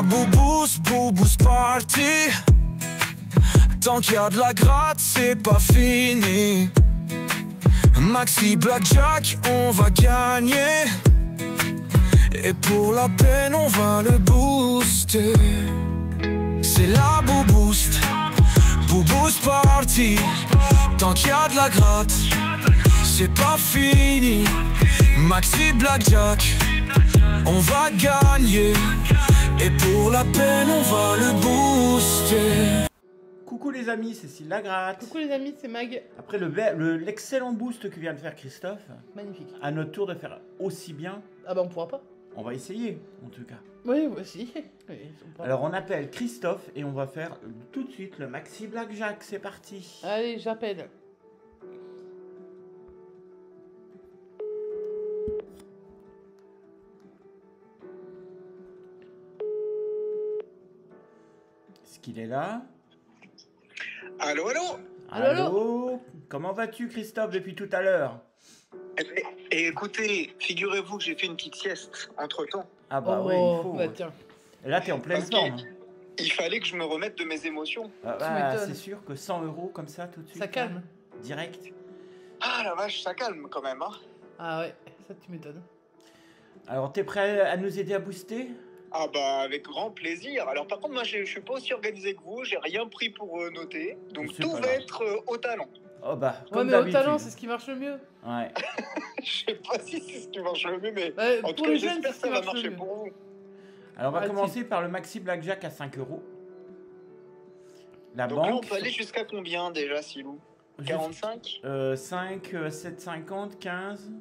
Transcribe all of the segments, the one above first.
la boubous party. Tant qu'il y a de la gratte, c'est pas fini. Maxi Blackjack, on va gagner. Et pour la peine, on va le booster. C'est la bouboost party. Tant qu'il y a de la gratte, c'est pas fini. Maxi Blackjack, on va gagner. Et pour la peine, on va le booster. Coucou les amis, c'est Cécile Lagratte. Coucou les amis, c'est Mag. Après l'excellent boost que vient de faire Christophe, Magnifique. à notre tour de faire aussi bien. Ah bah on pourra pas. On va essayer, en tout cas. Oui, moi aussi. Oui, alors on appelle Christophe et on va faire tout de suite le Maxi Blackjack. C'est parti. Allez, j'appelle. Est-ce qu'il est là? Allô, allô? Allô? Comment vas-tu Christophe depuis tout à l'heure? Et écoutez, figurez-vous que j'ai fait une petite sieste entre-temps. Ah bah oh, ouais, il faut. Bah tiens. Et là t'es en pleine forme. Il fallait que je me remette de mes émotions. Ah, bah, c'est sûr que 100 € comme ça tout de suite. Ça calme. Direct. Ah la vache, ça calme quand même, hein. Ah ouais, ça tu m'étonnes. Alors t'es prêt à nous aider à booster? Ah bah avec grand plaisir. Alors par contre moi je suis pas aussi organisé que vous, j'ai rien pris pour noter. Donc tout va être au talent. Oh bah Ouais comme mais au d'habitude. talent c'est ce qui marche le mieux. Ouais. Je sais pas si c'est ce qui marche le mieux, mais Ouais, en tout pour cas les jeunes, j'espère c'est que ça ce va qui marche marcher le pour vous. Alors on va Ah, commencer par le Maxi Blackjack à 5 €. La Donc banque. là on peut aller jusqu'à combien déjà, Silou? 45 5, 7,50, 15,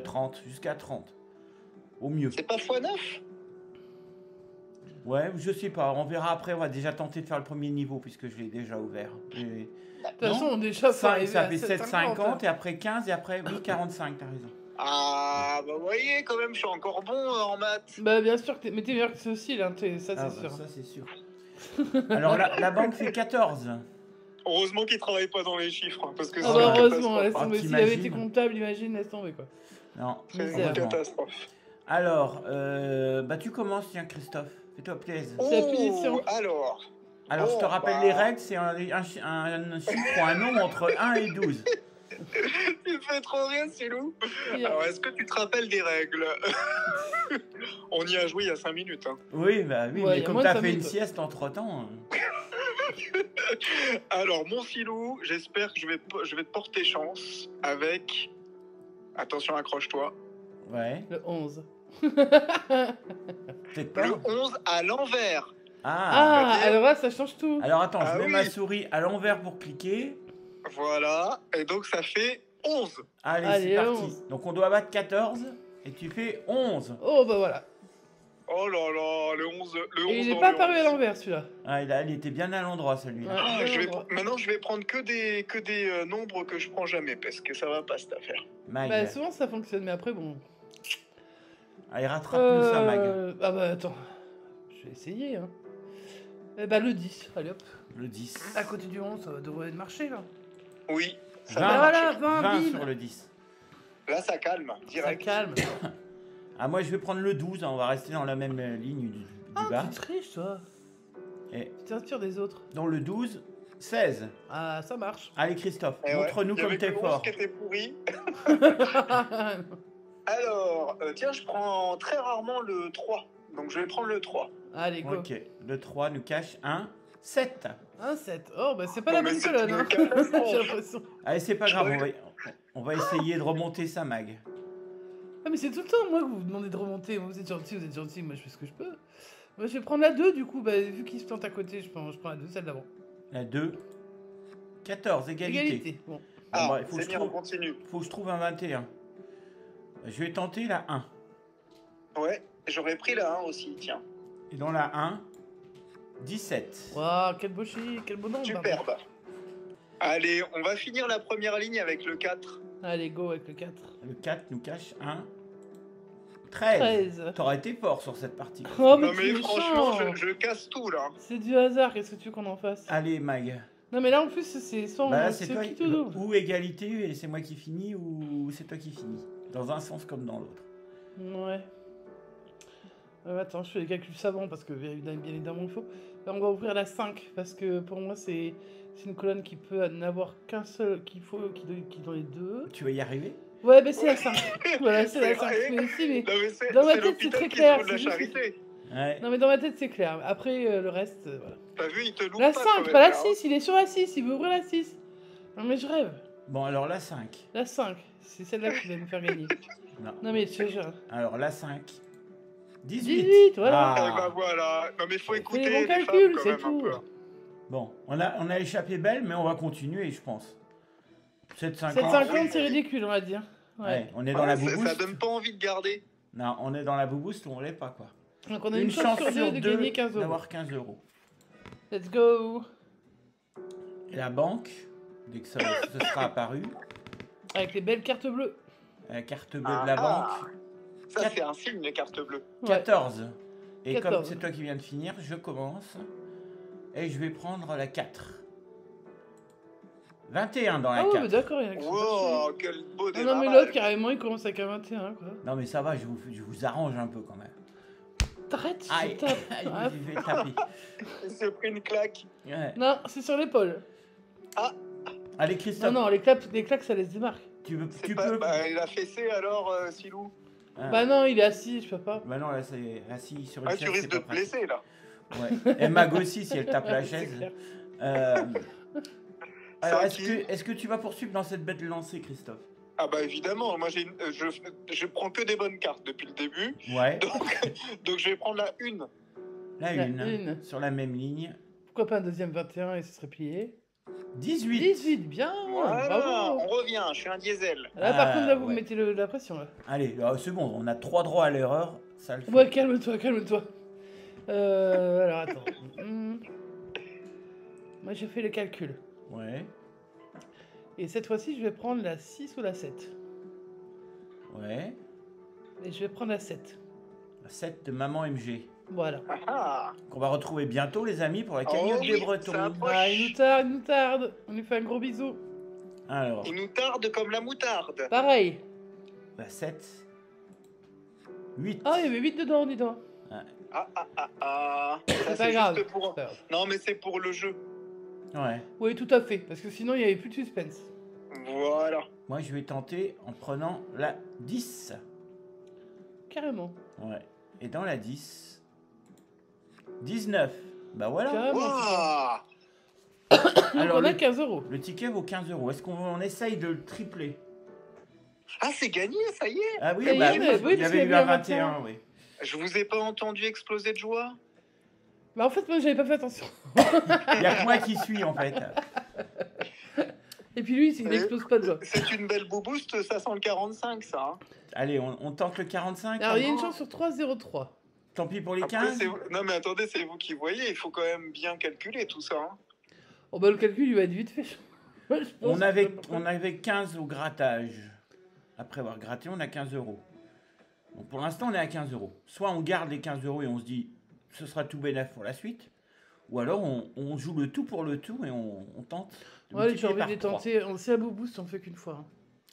30, jusqu'à 30. Au mieux. C'est pas x9? Ouais, je sais pas, on verra après, on va déjà tenter de faire le premier niveau puisque je l'ai déjà ouvert. De toute façon, déjà, 5, ça fait 7,50 7,50 et après 15 et après oui, 45, t'as raison. Ah bah vous voyez quand même, je suis encore bon en maths. Bah bien sûr, mais t'es meilleur que ceci, là, ça Ah, c'est bah, sûr. ça c'est sûr. Alors la banque fait 14. Heureusement qu'il travaille pas dans les chiffres, hein, parce que Ah c'est bah une heureusement, laisse catastrophe. tomber. S'il avait été comptable, imagine, laisse tomber quoi. Non, C'est une Misère. catastrophe. alors, bah tu commences, tiens Christophe, fais-toi plaisir. C'est la punition. Alors, Alors je te rappelle les règles, c'est un chiffre ou un nombre entre 1 et 12. tu me fais trop rire, Silou. Pire. Alors, est-ce que tu te rappelles des règles? On y a joué il y a 5 minutes. Hein. Oui, bah oui, Ouais, mais comme moi, t'as ça fait une m'étonne. sieste entre-temps... Alors, mon Silou, j'espère que je vais te porter chance avec... Attention, accroche-toi. Ouais, Le 11. peut-être pas. Le 11 à l'envers. Ah, Ah, alors là, ça change tout. alors attends, Ah je mets oui. ma souris à l'envers pour cliquer. Voilà. Et donc, ça fait 11. Allez, Allez, c'est parti. 11. Donc on doit battre 14 et tu fais 11. Oh bah voilà. Oh là là, le 11. Le 11 Et il est dans pas le apparu 11. à l'envers celui-là. Ah, il était bien à l'endroit celui-là. Ouais. Ah, maintenant, je vais prendre que des nombres que je prends jamais, parce que ça va pas cette affaire. Mag. Bah souvent ça fonctionne, mais après bon. Allez, rattrape-nous ça, Mag. Ah bah attends. Je vais essayer hein. Eh bah le 10, allez hop. Le 10. À côté du 11, ça devrait marcher là. Oui, ça 20, va voilà, marcher. 20, 20 bim. sur le 10. Là, ça calme, Ça direct. calme. Ah, moi je vais prendre le 12, hein, on va rester dans la même ligne du Ah, bas. tu triches toi. Et Tu t'inspires des autres. dans le 12, 16. Ah, ça marche. Allez Christophe, Eh ouais, montre-nous il y comme avait t'es que le 11 fort. qui était pourri. Alors, tiens, je prends très rarement le 3. Donc, je vais prendre le 3. Allez, go. Ok, le 3 nous cache un 7. Un 7. Oh, bah c'est pas Non, la mais bonne c'est colonne, une hein. catastrophe. J'ai l'impression. Allez, c'est pas Je grave, croyais- on va essayer de remonter ça, Mag. Ah, mais c'est tout le temps, moi, que vous me demandez de remonter. Vous êtes gentil, moi je fais ce que je peux. Moi, je vais prendre la 2, du coup, bah, vu qu'il se plante à côté, je prends la 2, celle d'avant. La 2. 14, égalité. Bon. Ah, Bon, bah, il faut que c'est je bien, on trouve- continue. Faut que je trouve un 21. Je vais tenter la 1. Ouais, j'aurais pris la 1 aussi, tiens. Et dans la 1, 17. Waouh, quel beau chic, quel beau nombre. Superbe. Allez, on va finir la première ligne avec le 4. Allez, go avec le 4. Le 4 nous cache un 13. 13. T'aurais été fort sur cette partie. Oh, mais Non, tu mais es franchement, méchant. je casse tout, là. C'est du hasard, qu'est-ce que tu veux qu'on en fasse? Allez, Mag. Non, mais là, en plus, c'est sans Bah là, c'est toi. qui tout double. Ou égalité et c'est moi qui finis, ou c'est toi qui finis. Dans un sens comme dans l'autre. Ouais. Attends, je fais les calculs savants parce que bien évidemment il faut. Là, on va ouvrir la 5 parce que pour moi c'est une colonne qui peut n'avoir qu'un seul, qui dans les deux. Tu vas y arriver? Ouais, mais c'est la 5. Voilà, c'est la 5. Mais si, mais Non, mais dans ma tête c'est très clair. de la charité. Ouais. Non, mais dans ma tête c'est clair. Après, le reste, voilà. T'as vu, il te loupe La pas, 5, quand même, pas la là, 6, il est sur la 6, il veut ouvrir la 6. Non, mais je rêve. Bon, alors la 5. La 5, c'est celle-là qui va me faire gagner. Non. Non, mais je te jure. Alors la 5. 18. 18, voilà. Et bah voilà. Non, mais faut écouter les bons les calculs, femmes, quand c'est même, un tout. peu. Bon, on a échappé belle, mais on va continuer, je pense. 7,50. 7,50, c'est ridicule, on va dire. Ouais, on est dans la boost. Ça donne pas envie de garder. Non, on est dans la boost ou on l'est pas, quoi. Donc on a une chance sur deux de gagner 15 euros. D'avoir 15 euros. Let's go. Et la banque, dès que ça sera apparu, Avec les belles cartes bleues. la carte bleue de la banque, Ça, c'est un signe, les cartes bleues. Ouais. 14. Et 14. comme c'est toi qui viens de finir, je commence. Et je vais prendre la 4. 21 dans la Ah ouais, 4. mais d'accord, il y en a qui sont fâchés. Wow, quel beau Ah démarrage. non, mais l'autre, carrément, il commence avec un 21, quoi. Non mais ça va, je vous arrange un peu quand même. T'arrêtes, je Aïe, tape. aïe, Ah, je vais taper. Il s'est pris une claque. Ouais. non, c'est sur l'épaule. Allez Non, Christophe, non, les claques, ça laisse des marques. tu C'est peux... Bah, il a fessé alors, Silou. Ah. Bah non, il est assis, je peux pas. Bah non, là c'est assis sur une Ah, chaise, tu risques c'est de pas te pratique. blesser là. Ouais. Et Mag aussi si elle tape la C'est chaise. clair. Euh, Alors Ça, est-ce que tu vas poursuivre dans cette bête lancée Christophe? Ah bah évidemment, moi je prends que des bonnes cartes depuis le début. Ouais, Donc je vais prendre la 1. la La 1, une. sur la même ligne. Pourquoi pas un deuxième 21 et ce serait plié 18. 18, bien. Voilà, Bravo. on revient, je suis un diesel. Là, par Ah, contre, là, vous ouais. mettez la pression, là. Allez, c'est bon, on a 3 droits à l'erreur, ça le fait. Ouais, calme-toi, calme-toi. Alors, attends. Moi, j'ai fait le calcul. Ouais, Et cette fois-ci, je vais prendre la 6 ou la 7. ouais. Et je vais prendre la 7. La 7 de Maman MG. Voilà. Ah, Qu'on va retrouver bientôt les amis pour la Oh cagnotte oui, des ça Bretons. approche. Ah, il nous tarde. On lui fait un gros bisou. Alors, il nous tarde comme la moutarde. Pareil. la 7. 8. Ah, il y avait 8 dedans, dis donc. Ah. Ça, C'est pas grave. juste pour... C'est pas grave. Non mais c'est pour le jeu. Ouais. Oui, tout à fait. Parce que sinon, il n'y avait plus de suspense. Voilà. Moi je vais tenter en prenant la 10. Carrément. Ouais. Et dans la 10, 19. Bah voilà. Carrément. Waouh. Donc, Alors on a le, 15 euros. le ticket vaut 15 euros. Est-ce qu'on essaye de le tripler? Ah c'est gagné, ça y est. Ah oui, Ça y bah est, oui, oui, il y parce avait qu'il eu y a un eu un 21, oui. Je vous ai pas entendu exploser de joie. Bah, en fait, moi, j'avais pas fait attention. Il n'y a que moi qui suis en fait. Et puis lui, il n'explose pas de joie. C'est une belle boubouste, ça sent le 45 ça. Hein. Allez, on tente le 45. Alors, il y a une chance sur 3, 0,3. Tant pis pour les Après, 15. non mais attendez, c'est vous qui voyez, il faut quand même bien calculer tout ça. Hein. Oh, bah, le calcul, il va être vite fait. Je pense On que avait 15 au grattage. Après avoir gratté, on a 15 euros. Donc pour l'instant, on est à 15 euros. Soit on garde les 15 euros et on se dit ce sera tout bénef pour la suite. Ou alors on joue le tout pour le tout et on tente. de Ouais, j'ai multiplier envie par de les 3. tenter. On sait à Bouboost, on fait qu'une fois.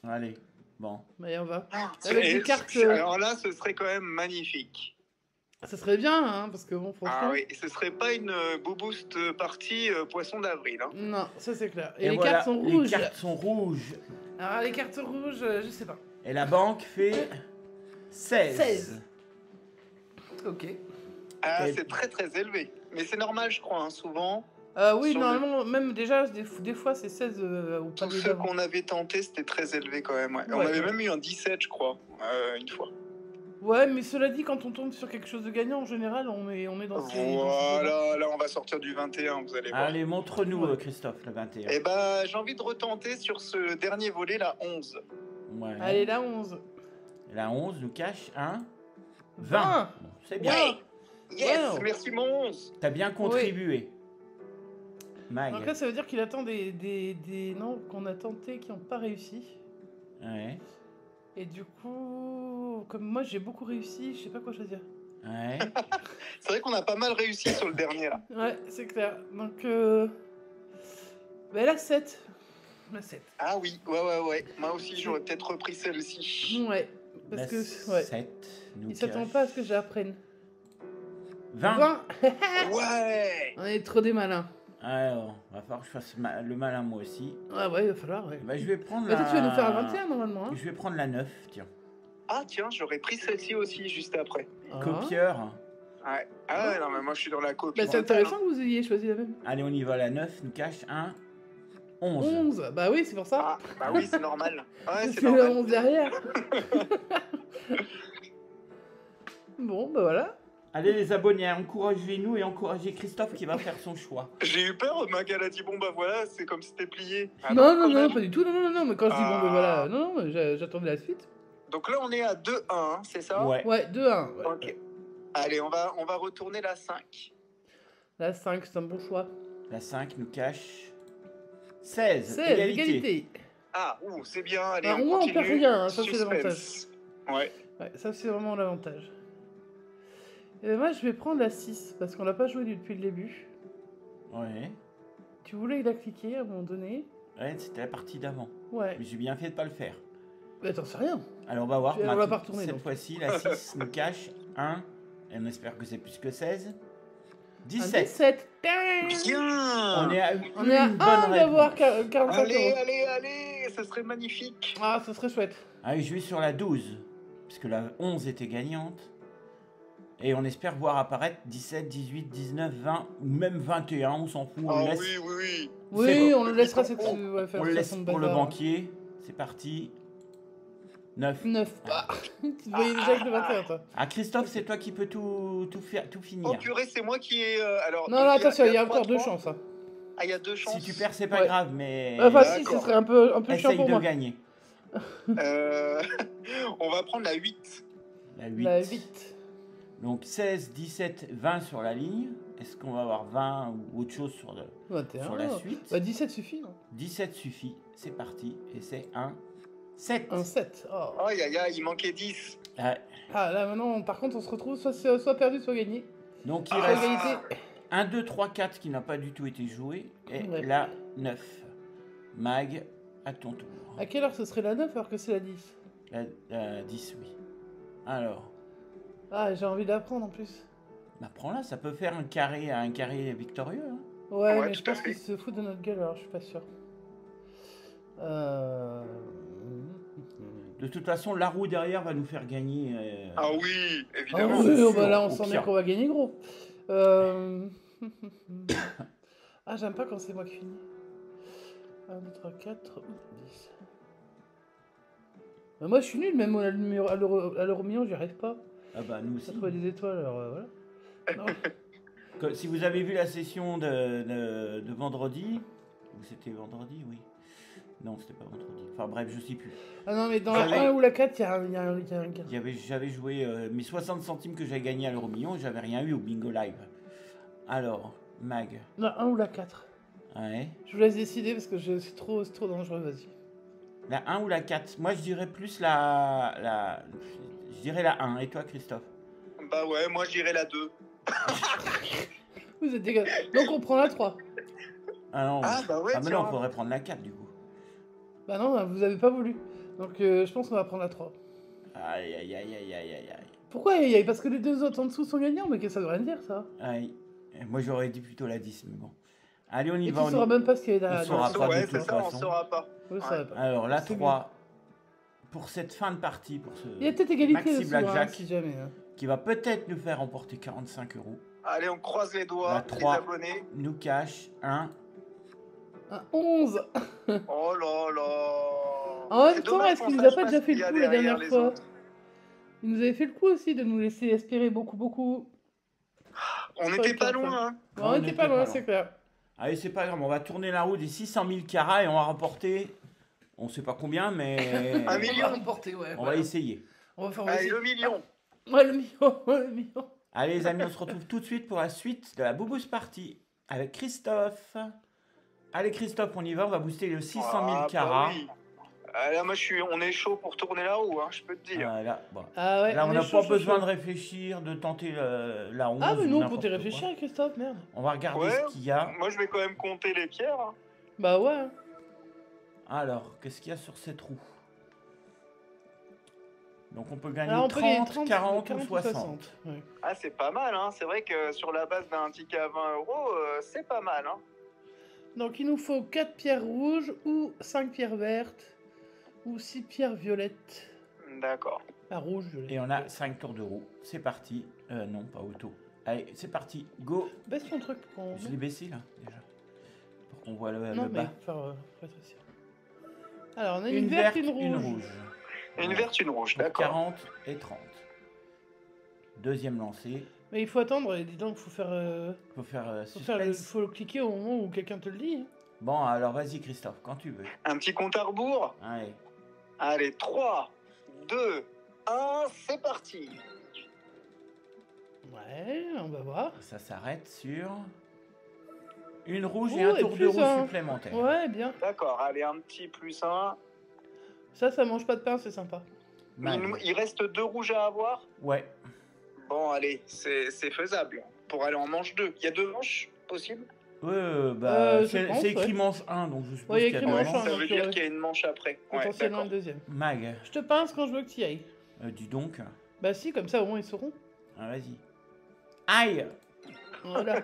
Hein. Allez, bon. Allez, on va. Avec des cartes, Alors là, ce serait quand même magnifique. Ça serait bien, hein, parce que bon, franchement. Ah oui, et ce serait pas une boubouste partie poisson d'avril. Hein. Non, ça c'est clair. Et, les voilà, cartes sont rouges. Les cartes sont rouges. Alors, les cartes rouges, je sais pas. Et la banque fait 16. 16. Ok. Ah, Et- c'est très très élevé. Mais c'est normal, je crois, hein, souvent. Oui, Sur normalement, même déjà, des fois, c'est 16 au Tous palier ceux d'avant. qu'on avait tenté, c'était très élevé quand même. Ouais. On Ouais. avait même eu un 17, je crois, une fois. Ouais, mais cela dit, quand on tombe sur quelque chose de gagnant, en général, on est dans ces... Voilà, là on va sortir du 21, vous allez voir. Allez, montre-nous Ouais. Christophe, le 21. Eh ben, j'ai envie de retenter sur ce dernier volet, la 11. Ouais. Allez, la 11. La 11 nous cache un 20. 20. Bon, c'est bien. Ouais. Yes, Wow. merci mon 11. T'as bien contribué. Mag. Donc là, ça veut dire qu'il attend des noms qu'on a tentés qui n'ont pas réussi. Ouais. Et du coup, comme moi, j'ai beaucoup réussi, je sais pas quoi choisir. Ouais. C'est vrai qu'on a pas mal réussi sur le dernier là. Ouais, c'est clair. Donc, la 7. La 7. Ah oui, ouais. Moi aussi, j'aurais peut-être repris celle-ci. Ouais, parce La que... Ouais. 7 nous Il s'attend cache pas à ce que j'apprenne. 20. 20. Ouais. On est trop des malins. Alors, va falloir que je fasse le malin moi aussi. Ah ouais, il va falloir, ouais. Bah, je vais prendre Bah, toi, tu vas nous faire un 21 normalement. Hein. Je vais prendre la 9, tiens. Ah tiens, j'aurais pris celle-ci aussi juste après. Ah. Copieur. Ouais. Ah ouais, non mais moi je suis dans la copie. Bah, c'est intéressant que vous ayez choisi la même. Allez, on y va, la 9 nous cache un 11. 11. Bah oui, c'est pour ça. Ah, bah oui, c'est normal. Ouais, c'est C'est le normal. 11 derrière. Bon, bah voilà. Allez les abonnés, encouragez-nous et encouragez Christophe qui va faire son choix. J'ai eu peur, Magal a dit bon bah voilà, c'est comme si c'était plié. Ah non, quand non, même. pas du tout. Non, mais quand je dis bon, bah Ah. voilà. Non, j'attendais la suite. Donc là on est à 2-1, hein, c'est ça? Ouais. Ouais, 2-1. Ouais. Ok. Allez, on va retourner la 5. La 5, c'est un bon choix. La 5 nous cache 16. 16, égalité. Ah, c'est bien, allez, Bah, on au moins, on continue. perd rien, hein, ça, c'est Suspense. l'avantage. Ouais. Ouais, ça, c'est vraiment l'avantage. Et moi, je vais prendre la 6, parce qu'on l'a pas joué depuis le début. Ouais. Tu voulais la cliquer à un moment donné. Ouais, c'était la partie d'avant. Ouais. Mais j'ai bien fait de pas le faire. Mais t'en sais rien. Alors on va voir. On va pas retourner, Cette donc. fois-ci, la 6 nous cache 1. Et on espère que c'est plus que 16. Un 17. 17. Bien. On est à On est à une bonne 1 d'avoir réponse. 45 Allez, euros. allez, ce serait magnifique. Ah, ce serait chouette. Allez, je vais sur la 12. Puisque la 11 était gagnante. Et on espère voir apparaître 17, 18, 19, 20 ou même 21. On s'en fout. On Ah le laisse, oui, oui, oui. Oui, bon. on le laissera cette On faire on le sa laisse façon de pour le bazar. banquier. C'est parti. 9. 9. Ah. Tu voyais déjà que le 21, toi. Ah, Christophe, c'est toi qui peux tout finir. Oh purée, c'est moi qui ai... alors, Non, donc, non, attention, il y a trois, encore 2 trois. chances. Hein. Ah, il y a 2 chances. Si tu perds, c'est pas Ouais. grave, mais Enfin, si, ce D'accord. serait un peu chiant essaye pour de moi. gagner. On va prendre la 8. La 8. La 8. Donc 16, 17, 20 sur la ligne. Est-ce qu'on va avoir 20 ou autre chose sur 21. la suite? Bah, 17 suffit. Non 17 suffit. C'est parti. Et c'est un 7. un 7. Oh. Aïe, aïe, aïe, il manquait 10. Ah, là, maintenant, par contre, on se retrouve soit perdu, soit gagné. Donc il Soit reste égalité. 1, 2, 3, 4 qui n'a pas du tout été joué. Et Ouais. la 9. Mag, à ton tour. À quelle heure ce serait la 9 alors que c'est la 10? La 10, oui. Alors, Ah, j'ai envie d'apprendre en plus. bah prends-la, ça peut faire un carré victorieux. Hein. Ouais, Ouais, mais je tout à pense fait. qu'ils se foutent de notre gueule, alors je suis pas sûr. De toute façon, la roue derrière va nous faire gagner. Ah oui, Ah évidemment. oui, c'est oh, sûr, bah là, on au sent bien pire. qu'on va gagner gros. Ah, j'aime pas quand c'est moi qui finis. 1, 2, 3, 4, 10. Bah, moi, je suis nul, même à l'euro million, j'y arrive pas. Ah bah nous Ça aussi. trouve des étoiles, alors voilà. Non. Si vous avez vu la session de vendredi, ou c'était vendredi, oui. Non, c'était pas vendredi. Enfin bref, je sais plus. Ah non, mais dans J'avais- la 1 ou la 4, il y a un gars. J'avais joué mes 60 centimes que j'avais gagné à l'euro million, j'avais rien eu au bingo live. Alors, Mag. La 1 ou la 4. Ouais. Je vous laisse décider parce que c'est trop dangereux, vas-y. La 1 ou la 4? Moi, je dirais plus je dirais la 1. Et toi, Christophe? Bah ouais, moi je dirais la 2. Vous êtes dégueulasse. Donc on prend la 3. Ah non. Ah bah ouais, Ah mais tiens. non, il faudrait prendre la 4 du coup. Bah non, vous avez pas voulu. Donc je pense qu'on va prendre la 3. Aïe, aïe, aïe, aïe, aïe, aïe, aïe. Pourquoi parce que les deux autres en dessous sont gagnants, mais qu'est-ce que ça veut rien dire ça? Aïe. Moi, j'aurais dit plutôt la 10, mais bon. Allez, on y Et va. tu sauras même pas ce qu'il y a derrière. on saura pas Ouais, de c'est toute ça, on façon. saura pas. Ouais, ça va pas. Alors, la C'est 3, pour cette fin de partie, pour ce Il y a peut-être égalité Maxi dessous, hein, Blackjack, si jamais. Hein. qui va peut-être nous faire remporter 45 €, Allez, on croise les La doigts, 3. les abonnés. nous cache un. Un 11. Oh là là. En même C'est temps, dommage est-ce qu'on qu'il nous a sache pas déjà ce fait qu'il y le a coup la derrière dernière les fois? autres. Il nous avait fait le coup aussi de nous laisser espérer beaucoup. On Ça n'était va pas être loin, hein. Bon, on était pas loin, c'est clair. Allez, c'est pas grave, on va tourner la roue des 600 000 carats et on va remporter, on sait pas combien, mais Un On million. va remporter, ouais. on va essayer. On va faire Allez, aussi. le million. Ouais, le million, ouais, le million. Allez les amis, on se retrouve tout de suite pour la suite de la Boubous Party avec Christophe. Allez Christophe, on y va, on va booster les 600 000 Ah, bah carats. oui. Ah, là, moi, on est chaud pour tourner la roue, hein, je peux te dire. Voilà, bon. Ah ouais, Là, on est n'a chaud, pas besoin chaud. de réfléchir, de tenter la 11. Ah, mais ou non, n'importe pour t'y quoi. réfléchir, Christophe, merde. On va regarder Ouais. ce qu'il y a. Moi, je vais quand même compter les pierres. hein. Bah ouais. Alors, qu'est-ce qu'il y a sur cette roue? Donc on peut gagner Alors, on peut gagner 30, 40 ou 60. Ouais. Ah, c'est pas mal, hein. C'est vrai que sur la base d'un ticket à 20 euros, c'est pas mal, hein. Donc il nous faut 4 pierres rouges ou 5 pierres vertes ou 6 pierres violettes. D'accord. Ah, rouge, violet. Et on a 5 tours de roue. C'est parti. Non, pas auto. Allez, c'est parti. Go. Baisse ton truc pour qu'on... Je l'ai baissé là, déjà. Pour qu'on voit le Non, bas. mais faire rétrécir. Alors, on a Une verte, une rouge. Une verte, une rouge, Donc, d'accord. 40 et 30. Deuxième lancé. Mais il faut attendre, et dis donc, faut faire... Faut faire faut faut cliquer au moment où quelqu'un te le dit. Hein. Bon, alors vas-y Christophe, quand tu veux. Un petit compte à rebours. Allez. Allez, 3, 2, 1, c'est parti. Ouais, on va voir. Ça s'arrête sur une rouge Oh, et un et tour de plus roue un. supplémentaire. Ouais, bien. D'accord, allez, un petit plus 1. Ça mange pas de pain, c'est sympa. Mag. Il reste 2 rouges à avoir. Ouais. Bon, allez, c'est faisable. Pour aller en manche 2. Il y a 2 manches possibles. Bah, je pense, c'est écrit ouais. manche 1, donc je suppose Ouais, il y a qu'il y a écrit deux manche manches. un. Ça donc, veut dire qu'il y a une manche après. Ouais, Potentiellement d'accord. une deuxième. Mag, Je te pince quand je veux que tu y ailles. dis donc. Bah si, comme ça au moins ils sauront. Ah, vas-y. Aïe. Voilà.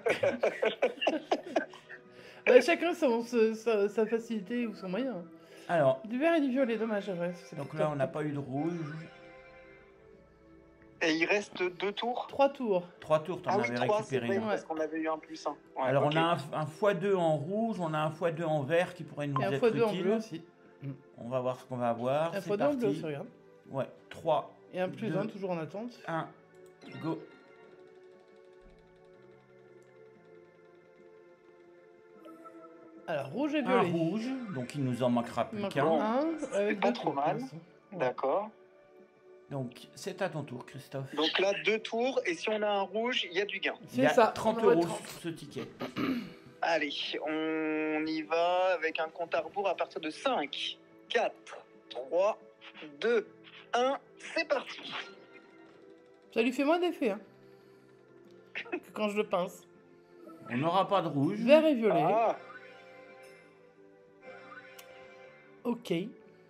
Bah, chacun sa facilité ou son moyen. Alors, Du vert et du violet, dommage. Ouais, donc là, on n'a pas eu de rouge. Et il reste 2 tours. 3 tours. 3 tours, t'en Ah oui, avais 3, c'est récupéré vrai, un. parce qu'on avait eu un plus 1. Ouais, Alors, ok. on a un x2 en rouge, on a un x2 en vert qui pourrait nous Et un être x2 en utile. bleu aussi. On va voir ce qu'on va avoir. Un C'est x2 en bleu parti. aussi, regarde. Ouais, 3, Et un plus Deux. 1 toujours en attente. 1, go. Alors, rouge et Un violet. rouge, donc il nous en manquera Il plus manque qu'un. un avec pas deux trop tours, mal. pour l'instant. Ouais. D'accord. Donc, c'est à ton tour, Christophe. Donc là, 2 tours. Et si on a un rouge, il y a du gain. Il y a C'est ça. 30 on aurait euros 30. sur ce ticket. Allez, on y va avec un compte à rebours à partir de 5, 4, 3, 2, 1. C'est parti. Ça lui fait moins d'effet, hein. Que quand je le pince. On n'aura pas de rouge. Vert et violet. Ah, Ok.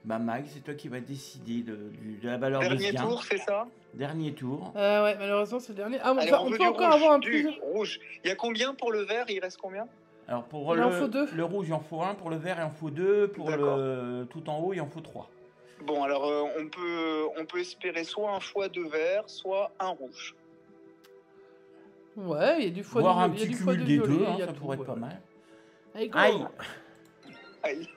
Bah, Mag, c'est toi qui vas décider de la valeur de ce dernier gain. tour, c'est ça? Dernier tour. Ouais, malheureusement, c'est le dernier. Ah, bon, Allez, ça, on on veut peut du encore rouge, avoir un du plus. rouge. Il y a combien pour le vert? Il reste combien? Alors, pour Il en faut deux. le rouge, il en faut un. Pour le vert, il en faut deux. Pour D'accord. le tout en haut, il en faut 3. Bon, alors on peut espérer soit un x2 vert, soit un rouge. Ouais, il y a du foie Voire un il y a petit du foie cumul de des violet, deux, il hein, y a ça tout, pourrait être ouais. pas mal. Allez, go. Aïe. Aïe.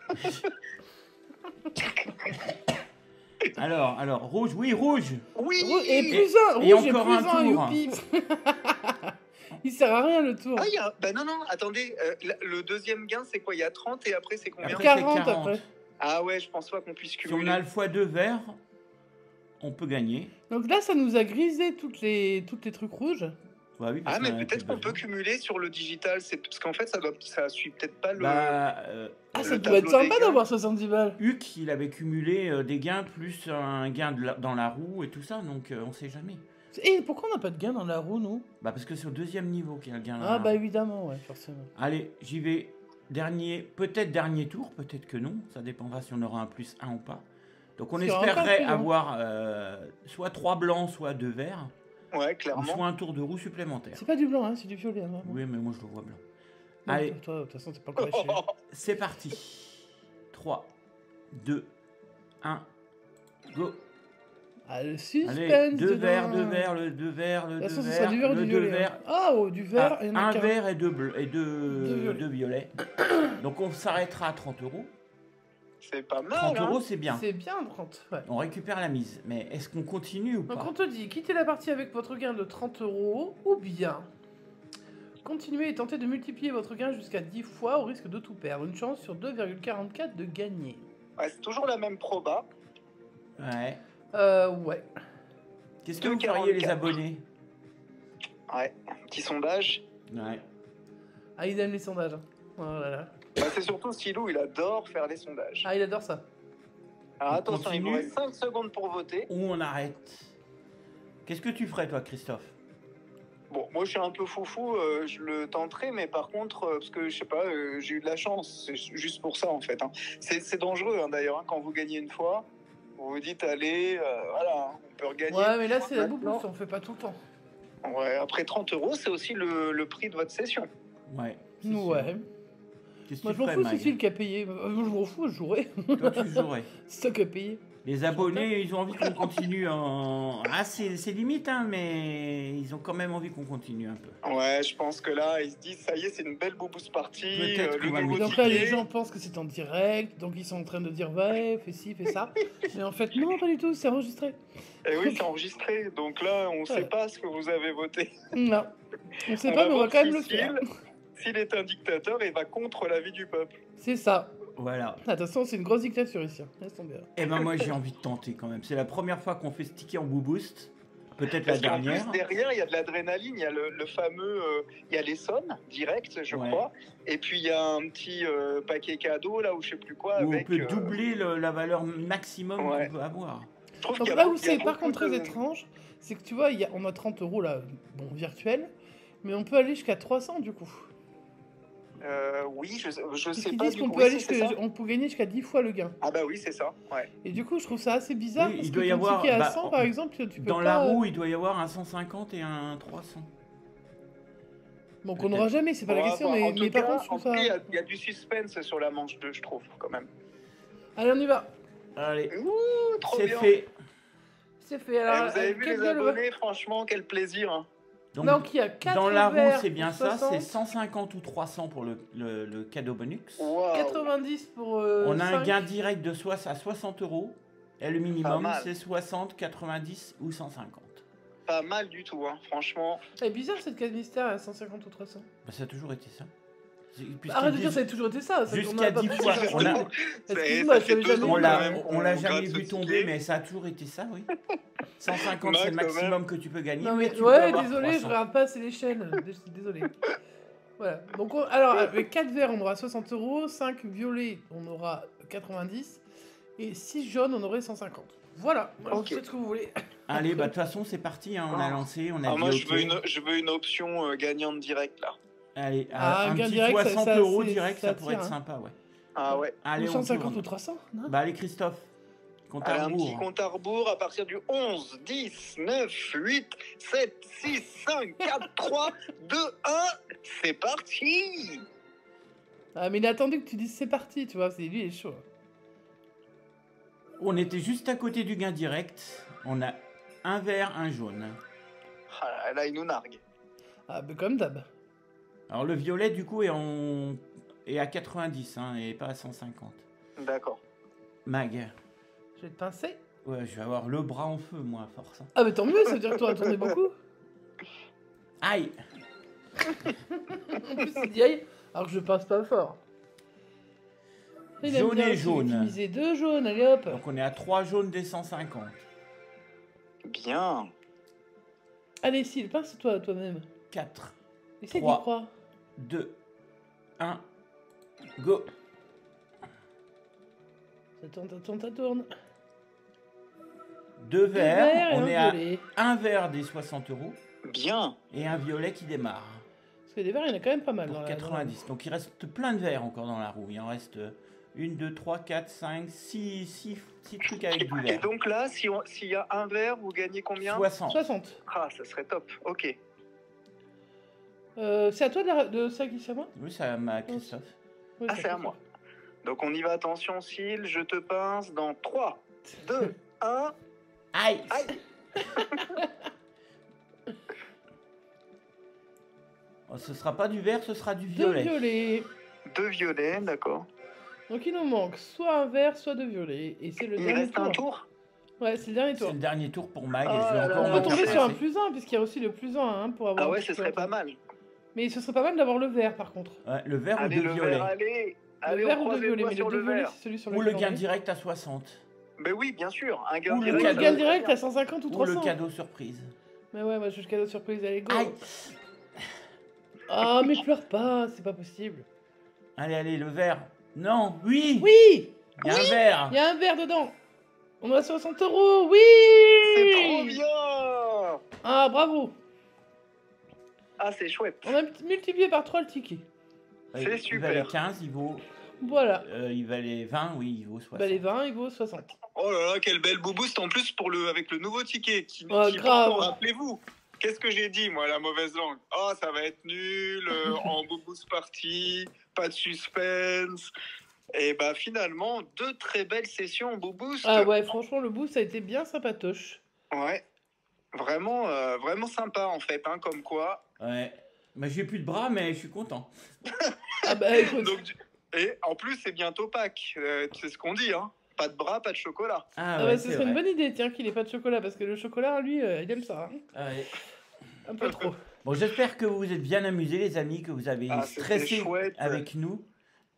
Alors, rouge, oui, rouge. Oui. Et plus un, et rouge et encore plus un tour. youpi. Il sert à rien le tour. Ah, bah non, attendez, le deuxième gain, c'est quoi? Il y a 30 et après, c'est combien? Après, 40 c'est 40. après. Ah ouais, je pense pas qu'on puisse Si cumuler. on a le x2 vert, on peut gagner. Donc là, ça nous a grisé toutes les trucs rouges. Bah oui, parce Ah, mais qu'on en a peut-être plus qu'on peut besoin. cumuler sur le digital, parce qu'en fait, ça suit peut-être pas le... Bah, Ah, Le ça pourrait être tableau des sympa gains. d'avoir 70 balles. Huck, il avait cumulé des gains plus un gain dans la roue et tout ça, donc on sait jamais. Et pourquoi on n'a pas de gain dans la roue, nous? Bah parce que c'est au deuxième niveau qu'il y a le gain. dans Ah, la bah roue. évidemment, ouais, forcément. Allez, j'y vais. Peut-être dernier tour, peut-être que non. Ça dépendra si on aura un plus 1 ou pas. Donc on Parce qu'il y aura espérerait pas de plus, hein. avoir soit 3 blancs, soit 2 verts, Ouais, ou clairement. soit un tour de roue supplémentaire. C'est pas du blanc, hein, c'est du violet. Hein, vraiment. Oui, mais moi je le vois blanc. Non, Allez. toi, de toute façon, t'es pas encore léché. C'est parti. 3, 2, 1, go. Ah, le suspense. Allez, 2 dedans. verts, 2 verts, le 2 verts, le De 2 toute façon, ce verts, sera du vert ou le du 2 violet. verts. Hein. Ah, oh, du vert, Ah, il y en a un qu'un. vert et deux bleus et Deux violets. deux violets. Donc on s'arrêtera à 30 euros. C'est pas mal, 30 hein. euros, c'est bien. C'est bien, 30. Ouais. On récupère la mise. Mais est-ce qu'on continue ou Donc pas? on te dit, quittez la partie avec votre gain de 30 euros ou bien continuez et tentez de multiplier votre gain jusqu'à 10 fois au risque de tout perdre. Une chance sur 2,44 de gagner. Ouais, c'est toujours la même proba. Ouais. Ouais. Qu'est-ce que vous feriez les 2,44. abonnés? Ouais, petit sondage. Ouais. Ah, il aime les sondages. Hein. Oh là là. Bah, c'est surtout Stylou, il adore faire des sondages. Ah, il adore ça. Alors On attention, il vous continue. reste 5 secondes pour voter. Ou on arrête? Qu'est-ce que tu ferais toi, Christophe? Bon, moi je suis un peu foufou, je le tenterai, mais par contre, parce que je sais pas, j'ai eu de la chance, c'est juste pour ça en fait. Hein. C'est dangereux hein, d'ailleurs, hein, quand vous gagnez une fois. Vous vous dites, allez, voilà, on peut regagner. Ouais, mais là, c'est la Maintenant. boubouse, on fait pas tout le temps. Ouais, après 30 €, c'est aussi le prix de votre session. Ouais. c'est Ouais. sûr. Qu'est-ce que Moi, tu je m'en ferais, fous, c'est Mag? Phil qui a payé. Moi, je m'en fous, je jouerai. Toi, tu jouerais. C'est toi qui as payé. Les abonnés, ils ont envie qu'on continue en... Ah, c'est limite, hein, mais ils ont quand même envie qu'on continue un peu. Ouais, je pense que là, ils se disent, ça y est, c'est une belle boubouse partie. Peut-être qu'on va le Donc mettre. là, les gens pensent que c'est en direct, donc ils sont en train de dire ouais, fais ci, fais ça. Mais en fait, non, pas du tout, c'est enregistré. Et oui, c'est enregistré. Donc là, on ne sait pas ce que vous avez voté. Non. On sait pas, mais on va voir quand même si le faire. S'il est un dictateur, il va contre l'avis du peuple. C'est ça. Voilà. Attention, c'est une grosse dictature ici. Laisse tomber. Et ben moi, j'ai envie de tenter quand même. C'est la première fois qu'on fait ce ticket en Boost. Peut-être la Parce qu'en dernière. plus, derrière, il y a de l'adrénaline, il y a le fameux... il y a l'Essonne, direct, je Ouais. crois. Et puis, il y a un petit paquet cadeau, là, ou je sais plus quoi, Où on avec... peut doubler la valeur maximum Ouais. qu'on peut avoir. Je trouve Donc qu'il y a là où beaucoup- il y a c'est par beaucoup contre très de- étrange, c'est que tu vois, on a 30 € là, bon, virtuel, mais on peut aller jusqu'à 300 du coup. Oui, je Parce sais qu'ils pas disent du qu'on coup. peut, Oui, aller c'est jusqu'à- ça. on peut gagner jusqu'à 10 fois le gain. Ah bah oui, c'est ça, ouais. Et du coup, je trouve ça assez bizarre Oui, parce il que doit y ton avoir- ticket à bah, 100 par exemple, tu peux Dans pas... la roue, il doit y avoir un 150 et un 300. Bon, qu'on n'aura jamais, c'est pas la On va question, voir. mais, En tout mais par cas, contre, je trouve ça... il y a du suspense sur la manche 2, je trouve, quand même. Allez, on y va. Allez, Ouh, trop c'est bien. fait. C'est fait. Eh, Alors, vous avez vu quel les gain le- abonnés, franchement, quel plaisir. Hein. Donc, il y a 4 dans la roue, verres c'est bien pour ça. 60, C'est 150 ou 300 pour le cadeau bonus. Waouh. 90 pour On a un 5. gain direct de à 60 €. Et le Pas minimum, mal. c'est 60, 90 ou 150. Pas mal du tout, hein, franchement. C'est bizarre cette case mystère à 150 ou 300. Bah, ça a toujours été ça. Arrête de dire ça a toujours été ça. Jusqu'à 10 fois. On a- Excuse-moi, Ça je fait l'avais 2 jamais ans On vu, quand l'a même on l'a qu'on jamais gratte vu ce tomber, ticket. mais ça a toujours été ça, oui. 150, Max, c'est le quand maximum que tu peux gagner. Non mais tu peux ouais, avoir désolé, 300. je regarde pas assez les chaînes. Désolé. Voilà. Donc alors avec 4 verts, on aura 60 €, 5 violets, on aura 90 et 6 jaunes, on aurait 150. Voilà. Ok. Faites ce que vous voulez. Allez, bah de toute façon, c'est parti. Hein, on a lancé, on a Ah, dit moi, OK. je veux une option gagnante directe, là. Allez, Ah, un un gain petit direct, 60 ça, € c'est- direct, ça ça pourrait attire, être hein. sympa, ouais. Ah ouais. Allez, Ou on 150 tourne. ou 300, non? Bah allez, Christophe. Compte à Allez, un petit rebours. compte à rebours à partir du 11, 10, 9, 8, 7, 6, 5, 4, 3, 2, 1. C'est parti. Ah mais il a attendu que tu dises c'est parti, tu vois, c'est lui il est chaud. On était juste à côté du gain direct. On a un vert, un jaune. Ah, là, il nous nargue. Ah bah comme d'hab. Alors le violet, du coup, est à 90, hein, et pas à 150. D'accord. Mag. Je vais te pincer. Ouais, je vais avoir le bras en feu, moi, à force. Hein. Ah bah tant mieux, ça veut dire que toi as tourné beaucoup. Aïe! En plus il dit aïe, alors que je pince pas fort. Il aime Jaune bien et aussi jaune. utiliser 2 jaunes, allez hop. Donc on est à 3 jaunes des 150. Bien. Allez Syl, pince toi-même. 4, Et c'est qui 3. croit. 2, 1, go! Ça tourne. 2 verts, et on un est à violet. un vert des 60 € Bien. et un violet qui démarre Parce que des verts, il y en a quand même pas mal pour dans la... 90. Donc il reste plein de verts encore dans la roue. Il en reste 1, 2, 3, 4, 5, 6 trucs avec du Et vert. donc là, s'il y a un verre, vous gagnez combien? 60. 60. Ah, ça serait top. Ok. C'est à toi de ça qui c'est à moi? Oui, ça m'a Christophe. Ouais, Ah, c'est à moi. Donc on y va, attention, Syl, je te pince dans 3, 2, 1. Aïe! Aïe. Oh, ce sera pas du vert, ce sera du 2 violet. violets. 2 violets, d'accord. Donc il nous manque soit un vert, soit 2 violets. Et c'est le Il dernier reste tour. un tour? Ouais, c'est le dernier C'est tour. le dernier tour pour Mag. Oh et je vais là encore là. On peut tomber m'intéresser. sur un +1, puisqu'il y a aussi le +1 pour avoir... Ah un ouais, petit ce peu serait de pas temps. mal. Mais ce serait pas mal d'avoir le vert par contre. Ouais, le vert Allez, ou deux le violets. vert, allez. Allez, le on vert ou croise 2 les violets, doigts mais sur le 2 le violets, vert. c'est celui sur Ou le lequel on gain est. direct à 60. Ben oui, bien sûr. Un gain Ou le Ou direct. le cadeau. gain direct à 150 ou Ou 300. le cadeau surprise. Mais ouais, moi je suis le cadeau surprise, allez go. Aïe! Ah mais pleure pas, c'est pas possible. Allez, allez, le vert. Non, oui! Oui, Il y a un vert. il y a un verre dedans. On a 60 €, oui. C'est trop bien. Ah bravo. Ah, c'est chouette. On a multiplié par 3 le ticket. C'est Il super. valait 15, il vaut Voilà. Il valait 20, oui, il vaut 60. Bah, les 20, il vaut 60. Oh là là, quel bel bouboost en plus avec le nouveau ticket. Ah, grave. Rappelez-vous, qu'est-ce que j'ai dit, moi, la mauvaise langue? Oh, ça va être nul, en bouboost party, pas de suspense. Et bah finalement, 2 très belles sessions en bouboost. Ah ouais, franchement, le boost a été bien sympatoche. Ouais, vraiment, vraiment sympa en fait, hein, comme quoi. Ouais. Bah, j'ai plus de bras, mais je suis content. Ah bah écoute, Et en plus, c'est bientôt Pâques, c'est ce qu'on dit, hein. Pas de bras, pas de chocolat. Ah ah ouais, ouais, ce c'est serait une vrai. bonne idée, tiens, qu'il ait pas de chocolat, parce que le chocolat, lui, il aime ça. Hein. Ah ouais. Un peu trop. Bon, j'espère que vous vous êtes bien amusés, les amis, que vous avez Ah, c'était stressé chouette. avec nous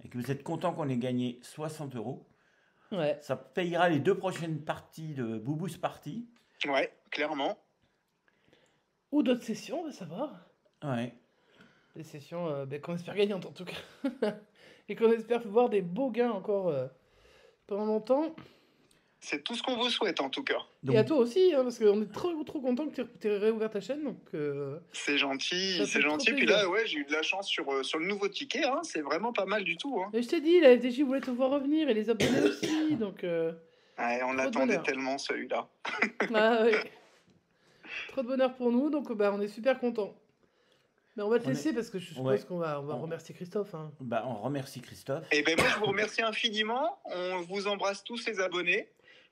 et que vous êtes contents qu'on ait gagné 60 €. Ouais. Ça payera les 2 prochaines parties de Boubous Party. Ouais, clairement. Ou d'autres sessions, on va savoir. Ouais. Des sessions qu'on espère gagnantes, en tout cas. Et qu'on espère voir des beaux gains encore pendant longtemps. C'est tout ce qu'on vous souhaite en tout cas. Donc, Et à toi aussi, hein, parce qu'on est trop content que tu aies réouvert ta chaîne. Donc, C'est gentil, Ça fait c'est trop gentil. Puis plaisir. là, ouais, j'ai eu de la chance sur le nouveau ticket, hein. C'est vraiment pas mal du tout, hein. Mais je t'ai dit, la FDJ voulait te voir revenir et les abonnés aussi. Donc, Ouais, on de l'attendait bonheur. tellement celui-là. ah, ouais. Trop de bonheur pour nous. Donc, bah, on est super contents. Mais on va te On laisser parce que je suppose Ouais. qu'on va On- remercier Christophe. Hein. bah, on remercie Christophe. Et ben moi, je vous remercie infiniment. On vous embrasse tous les abonnés.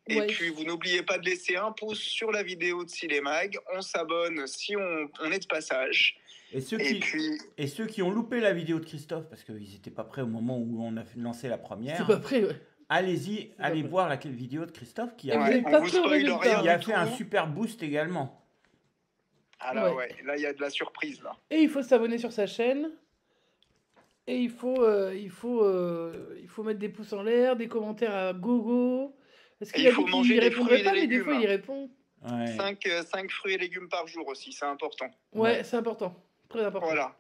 Et Ouais. puis, vous n'oubliez pas de laisser un pouce sur la vidéo de Cinémag. On s'abonne si on est de passage. Et ceux, Et qui, puis, et ceux qui ont loupé la vidéo de Christophe, parce qu'ils n'étaient pas prêts au moment où on a lancé la C'est première, pas prêt, ouais. allez-y, pas allez prêt. voir la vidéo de Christophe qui Et a, vous Ouais, avez on pas vous que le spoil résultat. rien. qui a du fait un tout. super boost également. ah là, Ouais. ouais, là, il y a de la surprise, là. Et il faut s'abonner sur sa chaîne. Et il faut mettre des pouces en l'air, des commentaires à gogo. Parce Et qu'il il a faut dit manger qu'il des répondrait fruits et pas, des mais des fois il y légumes. répond. Ouais. 5 fruits et légumes par jour aussi, c'est important. Ouais, Ouais. c'est important. Très important. Voilà.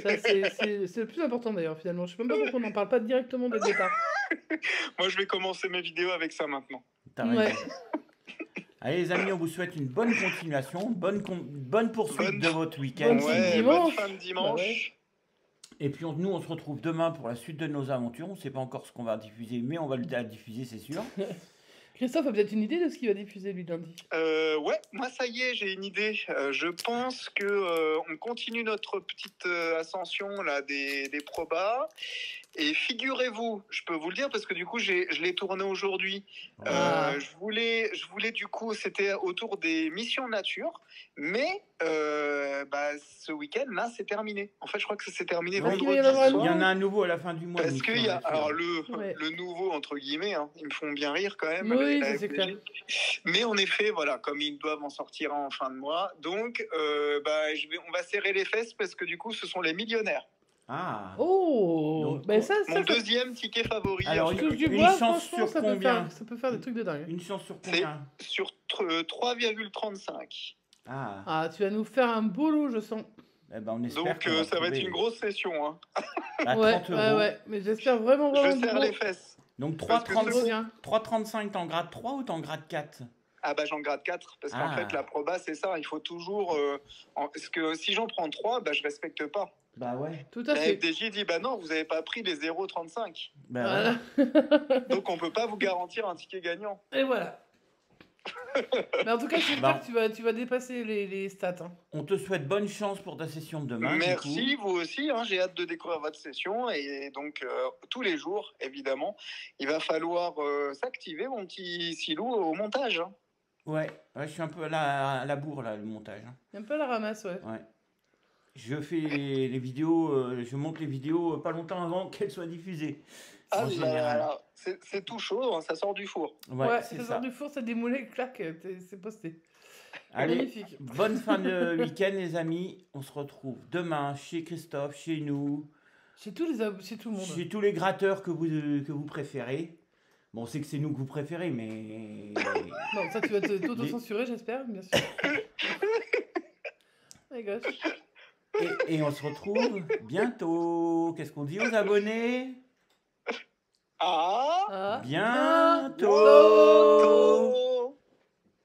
Ça, c'est le plus important d'ailleurs, finalement. Je sais même pas pourquoi on n'en parle pas directement dès le départ. Moi, je vais commencer mes vidéos avec ça maintenant. T'as Ouais. raison. Allez les amis, on vous souhaite une bonne continuation, bonne poursuite Bonne- de votre week-end. bonne fin de Ouais, dimanche. bonne fin de dimanche. Bah ouais. Et puis nous, on se retrouve demain pour la suite de nos aventures. On ne sait pas encore ce qu'on va diffuser, mais on va le diffuser, c'est sûr. Christophe a peut-être une idée de ce qu'il va diffuser lui lundi. Ouais, moi ça y est, j'ai une idée. Je pense que on continue notre petite ascension là des probas. Et figurez-vous, je peux vous le dire parce que du coup je l'ai tourné aujourd'hui. Ah. Je voulais du coup, c'était autour des missions nature, mais ce week-end là c'est terminé. En fait, je crois que ça s'est terminé Parce qu'il va y vendredi en avoir un Il y soir. en a un nouveau à la fin du mois. Parce Mission qu'il y a Nature. alors Ouais. le nouveau entre guillemets, hein, ils me font bien rire quand même. Oui, la ça, c'est FDJ. clair. Mais en effet, voilà, comme ils doivent en sortir un en fin de mois, donc on va serrer les fesses parce que du coup, ce sont les millionnaires. Ah. Oh Donc, ben ça, Mon deuxième ticket favori. Alors, je touche du une bois, chance franchement, sur combien ça peut faire des trucs de dingue. Une chance sur C'est- combien sur 3,35. Ah. Ah, tu vas nous faire un beau lot, je sens. Eh ben, on espère Donc qu'on ça va être trouver une grosse session. Hein. à ouais, 30 ouais, euros. ouais. Mais j'espère vraiment, Je vraiment du serre gros. les fesses. Donc Parce que 3,35, Trop bien. 3,35, t'en grades 3 ou t'en grades 4? Ah bah j'en grade 4 parce qu'en Ah. fait la proba c'est ça, il faut toujours parce que si j'en prends 3, je respecte pas. Bah ouais. Tout à La fait. FDJ dit bah non, vous avez pas pris les 0,35. Bah Voilà. Donc on peut pas vous garantir un ticket gagnant. Et voilà. Mais en tout cas, j'espère Bah. que tu vas dépasser les stats. Hein. On te souhaite bonne chance pour ta session de demain. du Merci, coup. vous aussi. Hein, j'ai hâte de découvrir votre session. Et donc, tous les jours, évidemment, il va falloir s'activer, mon petit Silou, au montage. Hein. Ouais, je suis un peu à la bourre, là, le montage. Hein. Un peu la ramasse, ouais. Ouais. Je fais les vidéos, je monte les vidéos pas longtemps avant qu'elles soient diffusées. Ah En là général. là, c'est tout chaud, hein, ça sort du four. Ouais, ça c'est sort ça. du four, ça démoulé, clac, c'est posté. Allez, Magnifique. bonne fin de week-end, les amis. On se retrouve demain chez Christophe, chez nous, Chez tout le monde. chez tous les gratteurs que vous préférez. Bon, on sait que c'est nous que vous préférez, mais. Non, ça tu vas t'auto-censurer, j'espère, bien sûr. My gosh. Et on se retrouve bientôt. Qu'est-ce qu'on dit aux abonnés? Ah Ah. Bientôt. Bientôt.